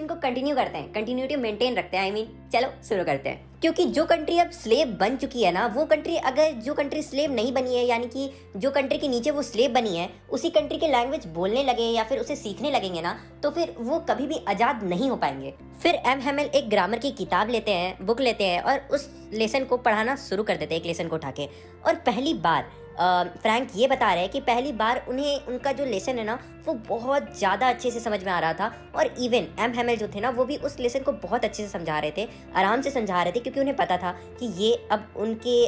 को कंटिन्यू करते हैं, कंटिन्यूटी मेंटेन रखते हैं। आई मीन चलो शुरू करते हैं। क्योंकि जो कंट्री अब स्लेव बन चुकी है ना, वो कंट्री अगर जो कंट्री स्लेव नहीं बनी है, यानी कि जो कंट्री के नीचे वो स्लेव बनी है, उसी कंट्री के लैंग्वेज बोलने लगे या फिर उसे सीखने लगेंगे ना, तो फिर वो कभी भी आजाद नहीं हो पाएंगे। फिर एम हैमेल एक ग्रामर की किताब लेते हैं, बुक लेते हैं और उस लेसन को पढ़ाना शुरू कर देते हैं, एक लेसन को उठा के। और पहली बार फ्रैंक ये बता रहे हैं कि पहली बार उन्हें उनका जो लेसन है ना, वो बहुत ज़्यादा अच्छे से समझ में आ रहा था। और इवन एम हैमेल जो थे ना, वो भी उस लेसन को बहुत अच्छे से समझा रहे थे, आराम से समझा रहे थे, क्योंकि उन्हें पता था कि ये अब उनके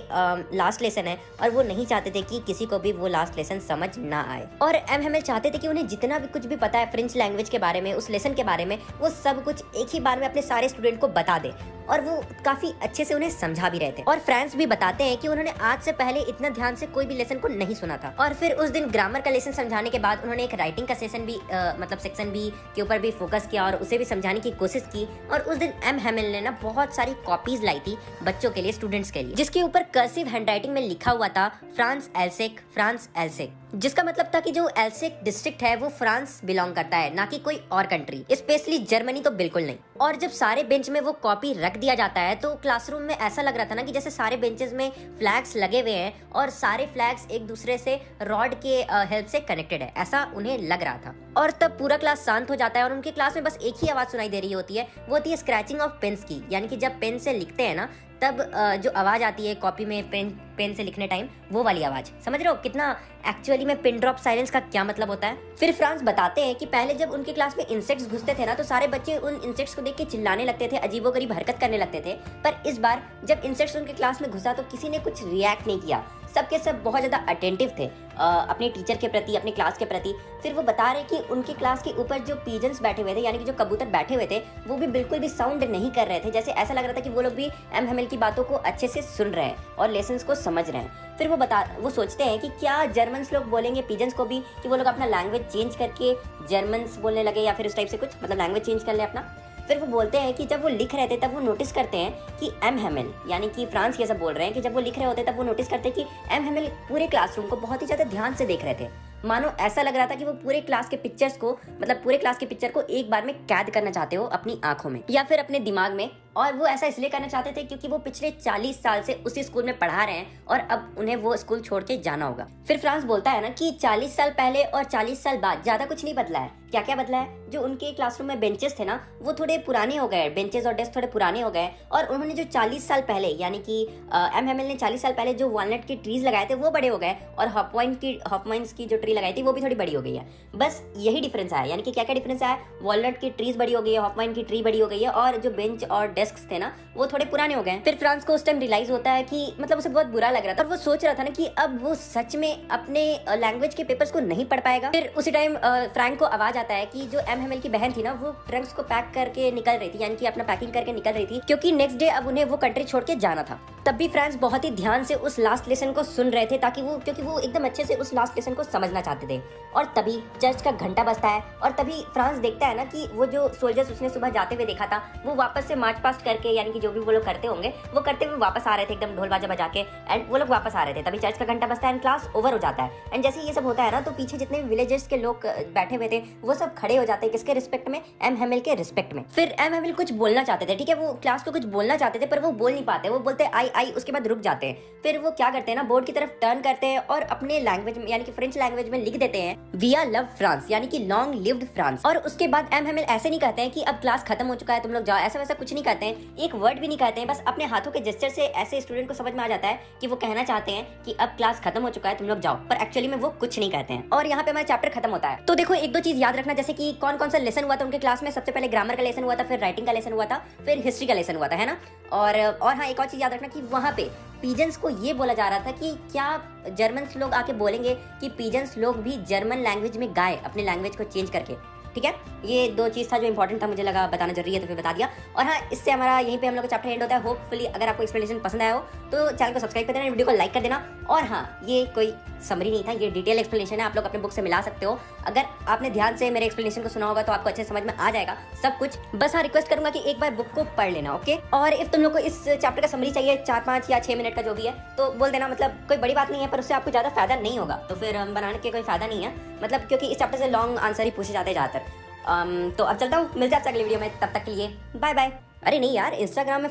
लास्ट लेसन है और वो नहीं चाहते थे कि किसी को भी वो लास्ट लेसन समझ ना आए। और एम हैमेल चाहते थे कि उन्हें जितना भी कुछ भी पता है फ्रेंच लैंग्वेज के बारे में, उस लेसन के बारे में, वो सब कुछ एक ही बार में अपने सारे स्टूडेंट को बता दे। और वो काफी अच्छे से उन्हें समझा भी रहे थे। और फ्रांस भी बताते हैं कि उन्होंने आज से पहले इतना ध्यान से कोई भी लेसन को नहीं सुना था। और फिर उस दिन ग्रामर का लेसन समझाने के बाद उन्होंने एक राइटिंग का सेशन भी मतलब सेक्शन भी के ऊपर भी फोकस किया और उसे भी समझाने की कोशिश की। और उस दिन एम हैमेल ने ना बहुत सारी कॉपीज लाई थी बच्चों के लिए, स्टूडेंट्स के लिए, जिसके ऊपर कर्सिव हैंडराइटिंग में लिखा हुआ था फ्रांस एल्सेक, फ्रांस एल्सेक, जिसका मतलब था कि जो एल्सेक डिस्ट्रिक्ट है वो फ्रांस बिलोंग करता है, ना कि कोई और कंट्री, स्पेशली जर्मनी तो बिल्कुल नहीं। और जब सारे बेंच में वो कॉपी रख दिया जाता है तो क्लासरूम में ऐसा लग रहा था ना कि जैसे सारे बेंचेस में फ्लैग्स लगे हुए हैं और सारे फ्लैग्स एक दूसरे से रॉड के हेल्प से कनेक्टेड है, ऐसा उन्हें लग रहा था। और तब पूरा क्लास शांत हो जाता है और उनके क्लास में बस एक ही आवाज सुनाई दे रही होती है, वो होती है स्क्रैचिंग ऑफ पेन्स की। यानी कि जब पेन से लिखते हैं ना, तब जो आवाज आती है कॉपी में पेन से लिखने टाइम, वो वाली आवाज। समझ रहे हो कितना एक्चुअली में पिन ड्रॉप साइलेंस का क्या मतलब होता है। फिर फ्रांस बताते हैं कि पहले जब उनके क्लास में इंसेक्ट्स घुसते थे ना, तो सारे बच्चे उन इंसेक्ट्स को देख के चिल्लाने लगते थे, अजीबोगरीब हरकत करने लगते थे। पर इस बार जब इंसेक्ट्स उनके क्लास में घुसा तो किसी ने कुछ रिएक्ट नहीं किया, सबके सब बहुत ज्यादा अटेंटिव थे अपने टीचर के प्रति, अपने क्लास के प्रति। फिर वो बता रहे कि उनके क्लास के ऊपर जो पीजन्स बैठे हुए थे, यानी कि जो कबूतर बैठे हुए थे, वो भी बिल्कुल भी साउंड नहीं कर रहे थे। जैसे ऐसा लग रहा था कि वो लोग भी एम हैमेल की बातों को अच्छे से सुन रहे हैं और लेसन्स को समझ रहे हैं। फिर वो सोचते हैं कि क्या जर्मन्स लोग बोलेंगे पीजन्स को भी कि वो लोग अपना लैंग्वेज चेंज करके जर्मन्स बोलने लगे, या फिर उस टाइप से कुछ, मतलब लैंग्वेज चेंज कर ले अपना। फिर वो बोलते हैं कि जब वो लिख रहे थे तब वो नोटिस करते हैं कि एम हैमेल, यानी कि फ्रांस ये सब बोल रहे हैं कि जब वो लिख रहे होते तब वो नोटिस करते हैं कि एम हैमेल पूरे क्लासरूम को बहुत ही ज्यादा ध्यान से देख रहे थे। मानो ऐसा लग रहा था कि वो पूरे क्लास के पिक्चर्स को, मतलब पूरे क्लास के पिक्चर को एक बार में कैद करना चाहते हो अपनी आंखों में या फिर अपने दिमाग में। और वो ऐसा इसलिए करना चाहते थे क्योंकि वो पिछले 40 साल से उसी स्कूल में पढ़ा रहे हैं और अब उन्हें वो स्कूल छोड़ के जाना होगा। फिर फ्रांस बोलता है ना कि 40 साल पहले और 40 साल बाद ज्यादा कुछ नहीं बदला है। क्या क्या बदला है? जो उनके क्लासरूम में बेंचेस थे ना, वो थोड़े पुराने हो गए, बेंचेस और डेस्क थोड़े पुराने हो गए। और उन्होंने जो 40 साल पहले, यानी कि एम हैमेल ने 40 साल पहले जो वॉलनट के ट्रीज लगाए थे वो बड़े हो गए, और हॉफमाइन्स की जो ट्री लगाई थी वो भी थोड़ी बड़ी हो गई है। बस यही डिफरेंस है। यानी कि क्या क्या डिफरेंस है? वॉलनट की ट्रीज बड़ी हो गई है, हॉफमाइन की ट्री बड़ी हो गई है, और जो बेंच और डेस्क थे ना वो थोड़े पुराने हो गए। फिर फ्रांस को उस टाइम रियलाइज होता है कि मतलब उसे बहुत बुरा लग रहा था और वो सोच रहा था ना कि अब वो सच में अपने लैंग्वेज के पेपर्स को नहीं पढ़ पाएगा। फिर उसी टाइम फ्रैंक को आवाज आता है कि जो एम हैमेल की बहन थी ना, वो ट्रंक्स को पैक करके निकल रही थी, यानी कि अपना पैकिंग करके निकल रही थी, क्योंकि नेक्स्ट डे अब उन्हें वो कंट्री छोड़ के जाना था। तब भी फ्रांस बहुत ही ध्यान से उस लास्ट लेसन को सुन रहे थे, ताकि क्योंकि वो एकदम अच्छे से उस लास्ट लेसन को समझना चाहते थे। और तभी चर्च का घंटा बजता है और तभी फ्रांस देखता है ना कि वो जो सोल्जर्स उसने सुबह जाते हुए देखा था, वो वापस से मार्च पास्ट करके, यानी कि जो भी वो लोग करते होंगे वो करते हुए वापस आ रहे थे, एकदम ढोल बाजा बजा के। एंड वो लोग वापस आ रहे थे, तभी चर्च का घंटा बजता है एंड क्लास ओवर हो जाता है। एंड जैसे ये सब होता है ना, तो पीछे जितने भी विलेजर्स के लोग बैठे हुए थे वो सब खड़े हो जाते हैं। किसके रिस्पेक्ट में? एम हैमेल के रिस्पेक्ट में। फिर एम हैमेल कुछ बोलना चाहते थे, ठीक है, वो क्लास को कुछ बोलना चाहते थे, पर वो बोल नहीं पाते। वो बोलते आई आई, उसके बाद रुक जाते हैं। फिर वो क्या करते हैं ना, बोर्ड की तरफ टर्न करते हैं और अपने लैंग्वेज में, यानी कि फ्रेंच लैंग्वेज में लिख देते हैं विया लव फ्रांस, यानी कि लॉन्ग लिव्ड फ्रांस। और उसके बाद एम हैमेल ऐसे नहीं कहते हैं कि अब क्लास खत्म हो चुका है तुम लोग जाओ, ऐसा वैसा कुछ नहीं कहते हैं, एक वर्ड भी नहीं कहते हैं। बस अपने हाथों के जेस्चर से ऐसे स्टूडेंट को समझ में आ जाता है कि वो कहना चाहते हैं कि अब क्लास खत्म हो चुका है तुम लोग जाओ, पर एक्चुअली में वो कुछ नहीं कहते हैं। और यहाँ पे हमारा चैप्टर खत्म होता है। तो देखो, एक दो चीज याद रखना, जैसे कि कौन कौन सा लेसन हुआ था उनके क्लास में। सबसे पहले ग्रामर का लेसन हुआ था, फिर राइटिंग का लेसन हुआ था, फिर हिस्ट्री का लेसन हुआ था, है ना। और हाँ, एक और चीज याद रखना कि वहाँ पे पीजन्स को ये बोला जा रहा था कि क्या जर्मन्स लोग आके बोलेंगे कि पीजन्स लोग भी जर्मन लैंग्वेज में गाए, अपने लैंग्वेज को चेंज करके। ठीक है, ये दो चीज़ था जो इंपॉर्टेंट था, मुझे लगा बताना जरूरी है तो फिर बता दिया। और हाँ, इससे हमारा यहीं पे हम लोग का चैप्टर एंड होता है। होपफुली अगर आपको एक्सप्लेनेशन पसंद आया हो तो चैनल को सब्सक्राइब कर देना, वीडियो को लाइक कर देना। और हाँ, ये कोई समरी नहीं था, ये डिटेल एक्सप्लेनेशन है, आप लोग अपने बुक से मिला सकते हो। अगर आपने ध्यान से मेरे एक्सप्लेनेशन को सुना होगा तो आपको अच्छे समझ में आ जाएगा सब कुछ। बस हाँ, रिक्वेस्ट करूंगा कि एक बार बुक को पढ़ लेना, ओके। और इफ तुम लोग को इस चैप्टर का समरी चाहिए 4-5 या 6 मिनट का जो भी है तो बोल देना, मतलब कोई बड़ी बात नहीं है, पर उससे आपको ज़्यादा फायदा नहीं होगा, तो फिर बनाने के कोई फायदा नहीं है, मतलब क्योंकि इस चैप्टर से लॉन्ग आंसर ही पूछे जाते हैं ज़्यादातर। तो अब चलता हूँ, मिलते हैं आपसे अगले वीडियो में, तब तक के लिए बाय बाय। अरे नहीं यार, इंस्टाग्राम में